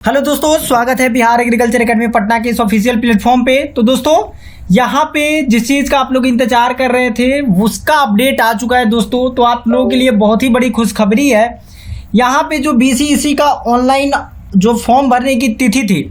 Hello दोस्तों, स्वागत है बिहार एग्रीकल्चर एकेडमी पटना के इस ऑफिशियल प्लेटफॉर्म पे। तो दोस्तों यहाँ पे जिस चीज़ का आप लोग इंतजार कर रहे थे उसका अपडेट आ चुका है दोस्तों। तो आप लोगों के लिए बहुत ही बड़ी खुशखबरी है। यहाँ पे जो BCEC का ऑनलाइन जो फॉर्म भरने की तिथि थी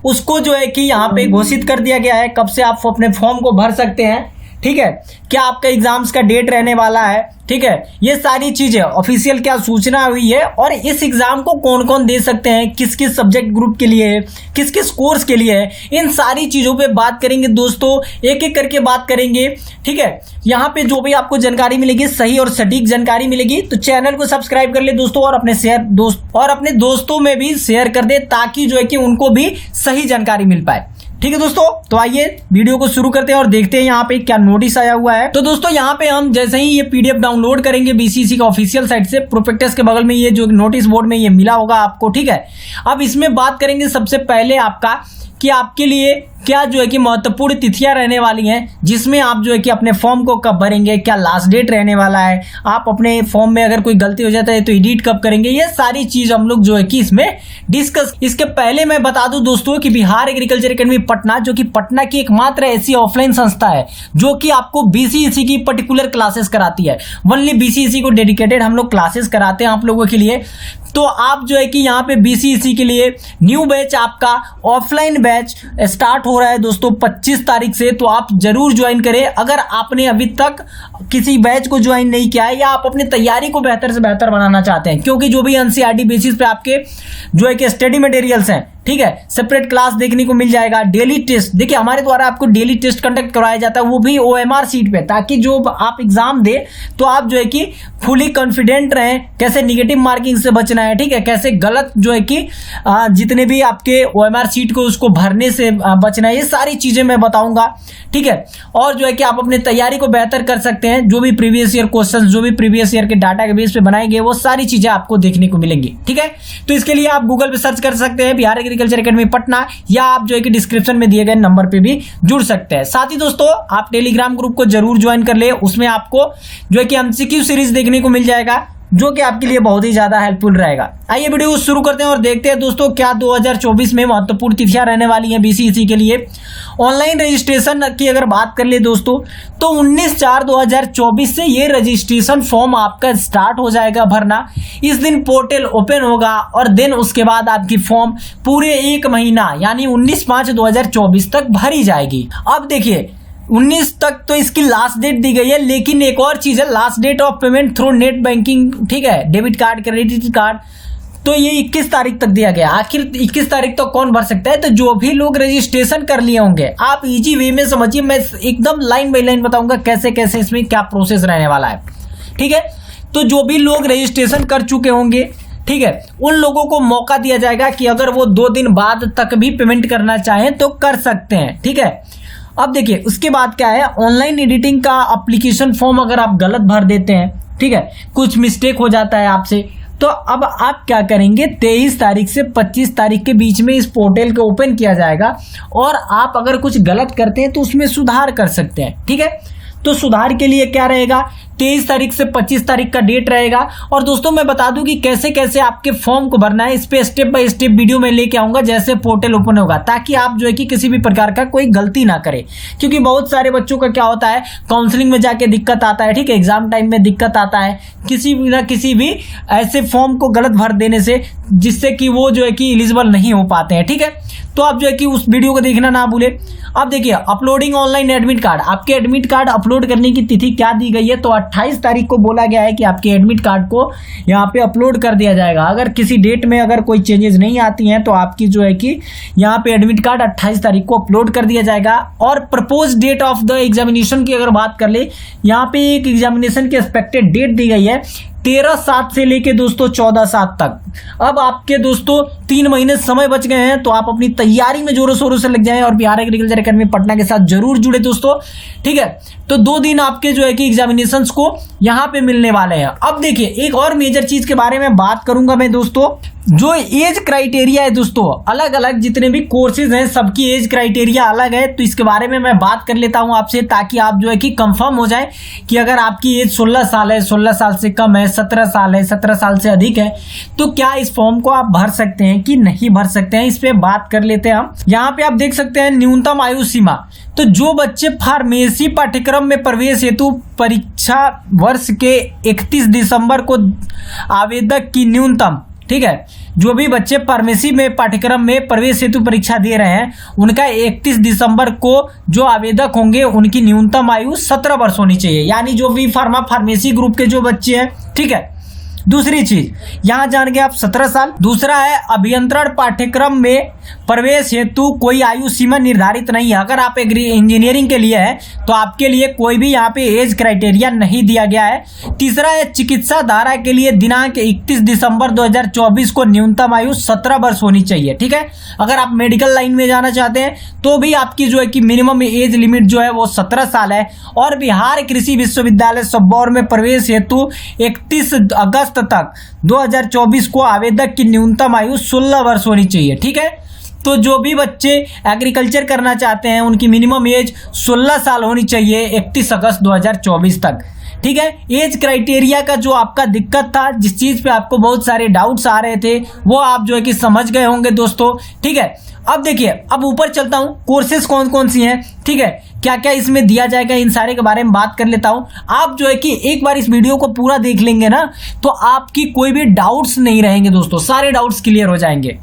उसको जो है कि यहाँ पे घोषित कर दिया गया है, कब से आप अपने फॉर्म को भर सकते हैं। ठीक है, क्या आपका एग्जाम्स का डेट रहने वाला है, ठीक है, ये सारी चीजें ऑफिशियल क्या सूचना हुई है और इस एग्जाम को कौन कौन दे सकते हैं, किस किस सब्जेक्ट ग्रुप के लिए है, किस किस कोर्स के लिए है, इन सारी चीजों पे बात करेंगे दोस्तों, एक एक करके बात करेंगे। ठीक है, यहाँ पे जो भी आपको जानकारी मिलेगी सही और सटीक जानकारी मिलेगी। तो चैनल को सब्सक्राइब कर ले दोस्तों और अपने दोस्तों में भी शेयर कर दे ताकि जो है कि उनको भी सही जानकारी मिल पाए। ठीक है दोस्तों, तो आइए वीडियो को शुरू करते हैं और देखते हैं यहाँ पे क्या नोटिस आया हुआ है। तो दोस्तों यहाँ पे हम जैसे ही ये PDF डाउनलोड करेंगे BCEC का ऑफिशियल साइट से, प्रोस्पेक्टस के बगल में ये जो नोटिस बोर्ड में ये मिला होगा आपको। ठीक है, अब इसमें बात करेंगे सबसे पहले आपका कि आपके लिए क्या जो है कि महत्वपूर्ण तिथियां रहने वाली हैं, जिसमें आप जो है कि अपने फॉर्म को कब भरेंगे, क्या लास्ट डेट रहने वाला है, आप अपने फॉर्म में अगर कोई गलती हो जाता है तो एडिट कब करेंगे, ये सारी चीज हम लोग जो है कि इसमें डिस्कस। इसके पहले मैं बता दूं दोस्तों कि बिहार एग्रीकल्चर एकेडमी पटना, जो कि पटना की एकमात्र ऐसी ऑफलाइन संस्था है जो कि आपको BCEC की पर्टिकुलर क्लासेस कराती है। ओनली BCEC को डेडिकेटेड हम लोग क्लासेस कराते हैं आप लोगों के लिए। तो आप जो है कि यहाँ पे BCEC के लिए न्यू बैच आपका ऑफलाइन बैच स्टार्ट हो रहा है दोस्तों 25 तारीख से। तो आप जरूर ज्वाइन करें अगर आपने अभी तक किसी बैच को ज्वाइन नहीं किया है या आप अपनी तैयारी को बेहतर से बेहतर बनाना चाहते हैं, क्योंकि जो भी NCERT बेसिस पे आपके जो है कि स्टडी मटेरियल्स हैं, ठीक है, सेपरेट क्लास देखने को मिल जाएगा। डेली टेस्ट, देखिए हमारे द्वारा आपको डेली टेस्ट कंडक्ट करवाया जाता है, वो भी OMR सीट पे, ताकि जो आप एग्जाम दे तो आप जो है कि फुली कॉन्फिडेंट रहें, कैसे निगेटिव मार्किंग से बचना है, ठीक है, कैसे गलत जो है कि जितने भी आपके OMR सीट को उसको भरने से बचना है, ये सारी चीजें मैं बताऊंगा। ठीक है, और जो है कि आप अपनी तैयारी को बेहतर कर सकते हैं। जो भी प्रीवियस ईयर क्वेश्चन, जो भी प्रीवियस ईयर के डाटा के बेस पे बनाए गए, वो सारी चीजें आपको देखने को मिलेंगी। ठीक है, तो इसके लिए आप गूगल पे सर्च कर सकते हैं बिहार एग्रीकल्चर एकेडमी पटना, या आप जो है कि डिस्क्रिप्शन में दिए गए नंबर पे भी जुड़ सकते हैं। साथ ही दोस्तों आप टेलीग्राम ग्रुप को जरूर ज्वाइन कर ले, उसमें आपको जो है कि MCQ सीरीज देखने को मिल जाएगा, जो कि आपके लिए बहुत ही ज्यादा हेल्पफुल रहेगा। आइए वीडियो शुरू करते हैं और देखते हैं दोस्तों क्या 2024 में महत्वपूर्ण तिथियां रहने वाली हैं BCEC के लिए। ऑनलाइन रजिस्ट्रेशन की अगर बात कर ले दोस्तों, तो 19/4/2024 से ये रजिस्ट्रेशन फॉर्म आपका स्टार्ट हो जाएगा भरना। इस दिन पोर्टल ओपन होगा और देन उसके बाद आपकी फॉर्म पूरे 1 महीना यानी 19/5/2024 तक भरी जाएगी। अब देखिए 19 तक तो इसकी लास्ट डेट दी गई है, लेकिन एक और चीज है, last date of payment through net banking, ठीक है, डेबिट कार्ड, क्रेडिट कार्ड, तो ये 21 तारीख तक दिया गया। आखिर 21 तारीख तक कौन भर सकता है? तो जो भी लोग रजिस्ट्रेशन कर लिए होंगे, आप इजी वे में समझिए, मैं एकदम लाइन बाई लाइन बताऊंगा कैसे कैसे इसमें क्या प्रोसेस रहने वाला है। ठीक है, तो जो भी लोग रजिस्ट्रेशन कर चुके होंगे, ठीक है, उन लोगों को मौका दिया जाएगा कि अगर वो 2 दिन बाद तक भी पेमेंट करना चाहें तो कर सकते हैं। ठीक है, अब देखिए उसके बाद क्या है, ऑनलाइन एडिटिंग का एप्लीकेशन फॉर्म अगर आप गलत भर देते हैं, ठीक है, कुछ मिस्टेक हो जाता है आपसे, तो अब आप क्या करेंगे, 23 तारीख से 25 तारीख के बीच में इस पोर्टल को ओपन किया जाएगा और आप अगर कुछ गलत करते हैं तो उसमें सुधार कर सकते हैं। ठीक है, तो सुधार के लिए क्या रहेगा, 23 तारीख से 25 तारीख का डेट रहेगा। और दोस्तों मैं बता दूं कि कैसे कैसे आपके फॉर्म को भरना है, इस पे स्टेप बाय स्टेप वीडियो में लेके आऊंगा जैसे पोर्टल ओपन होगा, ताकि आप जो है कि किसी भी प्रकार का कोई गलती ना करें। क्योंकि बहुत सारे बच्चों का क्या होता है, काउंसलिंग में जाके दिक्कत आता है, ठीक है, एग्जाम टाइम में दिक्कत आता है, किसी भी ना किसी भी ऐसे फॉर्म को गलत भर देने से, जिससे कि वो जो है कि एलिजिबल नहीं हो पाते हैं। ठीक है, तो आप जो है कि उस वीडियो को देखना ना भूले। अब देखिए अपलोडिंग ऑनलाइन एडमिट कार्ड, आपके एडमिट कार्ड अपलोड करने की तिथि क्या दी गई है, तो 28 तारीख को बोला गया है कि आपके एडमिट कार्ड को यहाँ पे अपलोड कर दिया जाएगा। अगर किसी डेट में अगर कोई चेंजेस नहीं आती हैं तो आपकी जो है कि यहाँ पे एडमिट कार्ड 28 तारीख को अपलोड कर दिया जाएगा। और propose date of the examination की अगर बात कर ले, यहाँ पे एक एग्जामिनेशन की एक्सपेक्टेड डेट दी गई है 13/7 से लेके दोस्तों 14/7 तक। अब आपके दोस्तों 3 महीने समय बच गए हैं, तो आप अपनी तैयारी में जोरों शोरों से लग जाएं और बिहार एग्रीकल्चर एकेडमी पटना के साथ जरूर जुड़े दोस्तों। ठीक है, तो 2 दिन आपके जो है कि एग्जामिनेशंस को यहाँ पे मिलने वाले हैं। अब देखिए एक और मेजर चीज के बारे में बात करूंगा मैं दोस्तों, जो एज क्राइटेरिया है दोस्तों, अलग अलग जितने भी कोर्सेज हैं सबकी एज क्राइटेरिया अलग है, तो इसके बारे में मैं बात कर लेता हूं आपसे, ताकि आप जो है कि कंफर्म हो जाए कि अगर आपकी एज 16 साल है, 16 साल से कम है, 17 साल है, 17 साल से अधिक है, तो क्या इस फॉर्म को आप भर सकते हैं कि नहीं भर सकते हैं, इस पर बात कर लेते हैं हम। यहाँ पे आप देख सकते हैं न्यूनतम आयु सीमा, तो जो बच्चे फार्मेसी पाठ्यक्रम में प्रवेश हेतु परीक्षा वर्ष के 31 दिसंबर को आवेदक की न्यूनतम, ठीक है, जो भी बच्चे फार्मेसी में पाठ्यक्रम में प्रवेश हेतु परीक्षा दे रहे हैं उनका 31 दिसंबर को जो आवेदक होंगे उनकी न्यूनतम आयु 17 वर्ष होनी चाहिए, यानी जो भी फार्मेसी ग्रुप के जो बच्चे हैं, ठीक है। दूसरी चीज यहां जान गए आप 17 साल। दूसरा है अभियंत्रण पाठ्यक्रम में प्रवेश हेतु कोई आयु सीमा निर्धारित नहीं है। अगर आप इंजीनियरिंग के लिए है तो आपके लिए कोई भी यहाँ पे एज क्राइटेरिया नहीं दिया गया है। तीसरा है चिकित्सा धारा के लिए दिनांक 31 दिसंबर 2024 को न्यूनतम आयु 17 वर्ष होनी चाहिए, ठीक है। अगर आप मेडिकल लाइन में जाना चाहते हैं तो भी आपकी जो है कि मिनिमम एज लिमिट जो है वो 17 साल है। और बिहार कृषि विश्वविद्यालय सबौर में प्रवेश हेतु 31 अगस्त तक 2024 को आवेदक की न्यूनतम आयु 16 वर्ष होनी चाहिए, ठीक है। तो जो भी बच्चे एग्रीकल्चर करना चाहते हैं उनकी मिनिमम एज 16 साल होनी चाहिए 31 अगस्त 2024 तक, ठीक है। एज क्राइटेरिया का जो आपका दिक्कत था, जिस चीज़ पे आपको बहुत सारे डाउट्स आ रहे थे, वो आप जो है कि समझ गए होंगे दोस्तों, ठीक है। अब देखिए, अब ऊपर चलता हूँ, कोर्सेज कौन कौन सी हैं, ठीक है, क्या क्या इसमें दिया जाएगा, इन सारे के बारे में बात कर लेता हूँ। आप जो है कि एक बार इस वीडियो को पूरा देख लेंगे ना तो आपकी कोई भी डाउट्स नहीं रहेंगे दोस्तों, सारे डाउट्स क्लियर हो जाएंगे।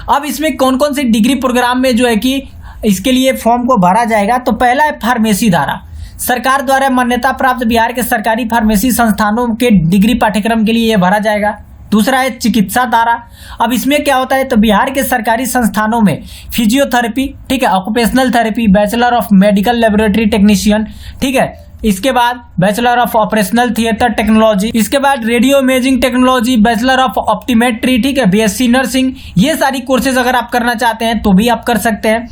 अब इसमें कौन कौन से डिग्री प्रोग्राम में जो है कि इसके लिए फॉर्म को भरा जाएगा, तो पहला है फार्मेसी धारा, सरकार द्वारा मान्यता प्राप्त बिहार के सरकारी फार्मेसी संस्थानों के डिग्री पाठ्यक्रम के लिए यह भरा जाएगा। दूसरा है चिकित्सा धारा। अब इसमें क्या होता है, तो बिहार के सरकारी संस्थानों में फिजियोथेरेपी, ठीक है, occupational therapy, bachelor of medical laboratory technician, ठीक है, इसके बाद bachelor of operational theatre technology, इसके बाद radio imaging technology, bachelor of optometry, ठीक है, बीएससी नर्सिंग, ये सारी कोर्सेज अगर आप करना चाहते हैं तो भी आप कर सकते हैं।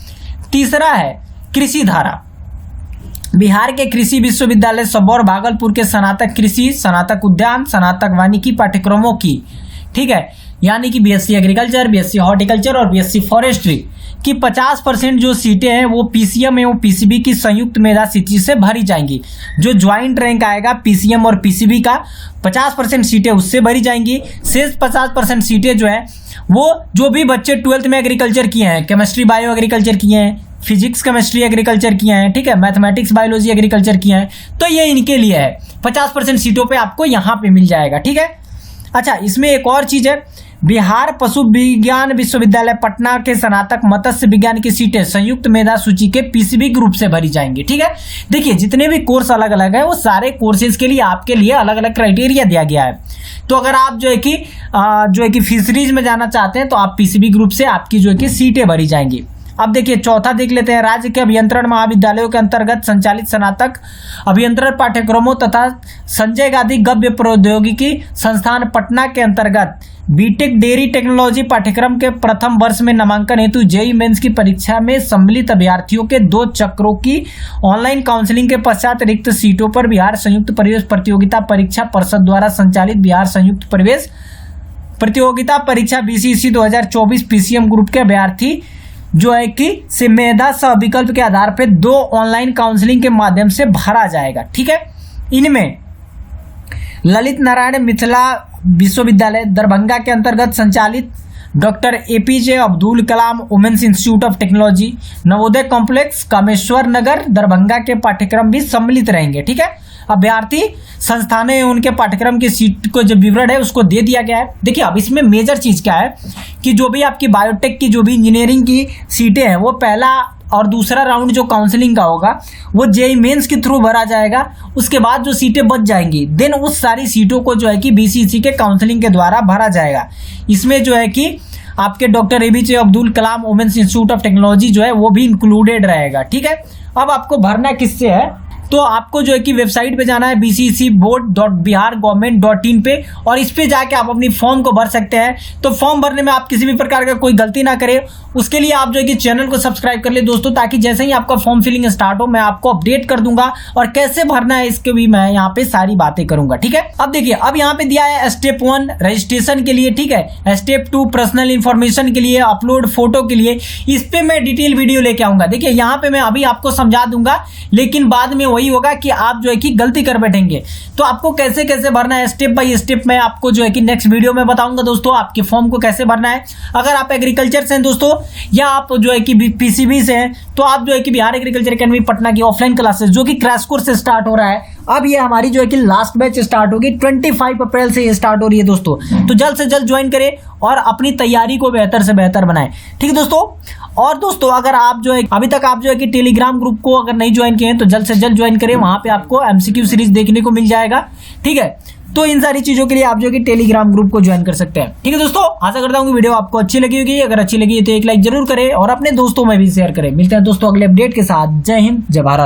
तीसरा है कृषि धारा, बिहार के कृषि विश्वविद्यालय सबौर भागलपुर के स्नातक कृषि, स्नातक उद्यान, स्नातक वानिकी पाठ्यक्रमों की, ठीक है, यानी कि बीएससी एग्रीकल्चर, बीएससी हॉर्टिकल्चर और बीएससी फॉरेस्ट्री की 50% जो सीटें हैं वो पीसीएम एवं पीसीबी की संयुक्त मेधा सूची से भरी जाएंगी। जो ज्वाइंट रैंक आएगा पीसीएम और पीसीबी का 50% सीटें उससे भरी जाएंगी। शेष 50% सीटें जो है वो जो भी बच्चे 12th में एग्रीकल्चर किए हैं, केमिस्ट्री बायो एग्रीकल्चर किए हैं, फिजिक्स केमिस्ट्री एग्रीकल्चर किए हैं, ठीक है, मैथमेटिक्स बायोलॉजी एग्रीकल्चर किए हैं, तो ये इनके लिए है। 50% सीटों पे आपको यहाँ पे मिल जाएगा, ठीक है। अच्छा, इसमें एक और चीज़ है, बिहार पशु विज्ञान विश्वविद्यालय पटना के स्नातक मत्स्य विज्ञान की सीटें संयुक्त मेधा सूची के पीसीबी ग्रुप से भरी जाएंगी, ठीक है। देखिए, जितने भी कोर्स अलग अलग है वो सारे कोर्सेज के लिए आपके लिए अलग अलग क्राइटेरिया दिया गया है। तो अगर आप जो है कि फिशरीज में जाना चाहते हैं तो आप पीसीबी ग्रुप से आपकी जो है कि सीटें भरी जाएंगी। अब देखिए, चौथा देख लेते हैं, राज्य के अभियंत्रण महाविद्यालयों के अंतर्गत संचालित स्नातक अभियंत्रण पाठ्यक्रमों तथा संजय गांधी गव्य प्रौद्योगिकी संस्थान पटना के अंतर्गत बीटेक डेयरी टेक्नोलॉजी पाठ्यक्रम के प्रथम वर्ष में नामांकन हेतु जेईई मेंस की परीक्षा में सम्मिलित अभ्यर्थियों के 2 चक्रों की ऑनलाइन काउंसलिंग के पश्चात रिक्त सीटों पर बिहार संयुक्त प्रवेश प्रतियोगिता परीक्षा परिषद द्वारा संचालित बिहार संयुक्त प्रवेश प्रतियोगिता परीक्षा बीसीसी 2024 पीसीएम ग्रुप के अभ्यर्थी जो है कि से मेधा सह विकल्प के आधार पर 2 ऑनलाइन काउंसलिंग के माध्यम से भरा जाएगा, ठीक है। इनमें ललित नारायण मिथिला विश्वविद्यालय दरभंगा के अंतर्गत संचालित doctor APJ Abdul Kalam women's institute of technology, Navodaya complex Kameshwar Nagar Darbhanga के पाठ्यक्रम भी सम्मिलित रहेंगे, ठीक है। अभ्यर्थी संस्थानों एवं उनके पाठ्यक्रम की सीट को जो विवरण है उसको दे दिया गया है। देखिए, अब इसमें मेजर चीज़ क्या है कि जो भी आपकी बायोटेक की जो भी इंजीनियरिंग की सीटें हैं वो पहला और दूसरा राउंड जो काउंसलिंग का होगा वो जेईई मेंस के थ्रू भरा जाएगा। उसके बाद जो सीटें बच जाएंगी देन उस सारी सीटों को जो है कि बीसीसी के काउंसलिंग के द्वारा भरा जाएगा। इसमें जो है कि आपके doctor APJ Abdul Kalam women's institute of Technology जो है वो भी इंक्लूडेड रहेगा, ठीक है। अब आपको भरना किससे है, तो आपको जो है कि वेबसाइट पे जाना है bccboard.bihargovernment.in पे, और इस पे जाके आप अपनी फॉर्म को भर सकते हैं। तो फॉर्म भरने में आप किसी भी प्रकार का कोई गलती ना करें, उसके लिए आप जो है कि चैनल को सब्सक्राइब कर ले दोस्तों, ताकि जैसे ही आपका फॉर्म फिलिंग स्टार्ट हो मैं आपको अपडेट कर दूंगा, और कैसे भरना है इसके भी मैं यहाँ पे सारी बातें करूंगा। ठीक है, अब देखिए, अब यहाँ पे दिया है स्टेप 1 रजिस्ट्रेशन के लिए, ठीक है, स्टेप 2 पर्सनल इंफॉर्मेशन के लिए, अपलोड फोटो के लिए। इस पे मैं डिटेल वीडियो लेके आऊंगा। देखिए यहाँ पे मैं अभी आपको समझा दूंगा, लेकिन बाद में वही होगा कि आप जो है कि गलती कर बैठेंगे। तो आपको कैसे कैसे भरना है स्टेप बाय स्टेप मैं आपको जो है कि नेक्स्ट वीडियो में बताऊंगा दोस्तों, आपके फॉर्म को कैसे भरना है। अगर आप एग्रीकल्चर से हैं दोस्तों, या आप जो है कि पीसीबी से हैं, तो आप जो है कि बिहार एग्रीकल्चर एकेडमी पटना की ऑफलाइन क्लासेस जो कि क्रैश कोर्स से स्टार्ट हो रहा है, अब ये हमारी जो है कि लास्ट बैच स्टार्ट होगी 25 अप्रैल से ये स्टार्ट हो रही है दोस्तों। तो जल्द से जल्द ज्वाइन करें और अपनी तैयारी को बेहतर से बेहतर बनाएं। ठीक है दोस्तों, और दोस्तों अगर आप जो है अभी तक आप जो है कि टेलीग्राम ग्रुप को अगर नहीं ज्वाइन किए हैं तो जल्द से जल्द ज्वाइन करें, वहां पे आपको एमसीक्यू सीरीज देखने को मिल जाएगा। ठीक है, तो इन सारी चीजों के लिए आप जो कि टेलीग्राम ग्रुप को ज्वाइन कर सकते हैं। ठीक है दोस्तों, आशा करता हूँ कि वीडियो आपको अच्छी लगी होगी। अगर अच्छी लगी तो एक लाइक जरूर करें और अपने दोस्तों में भी शेयर करें। मिलते हैं दोस्तों अगले अपडेट के साथ। जय हिंद, जय भारत।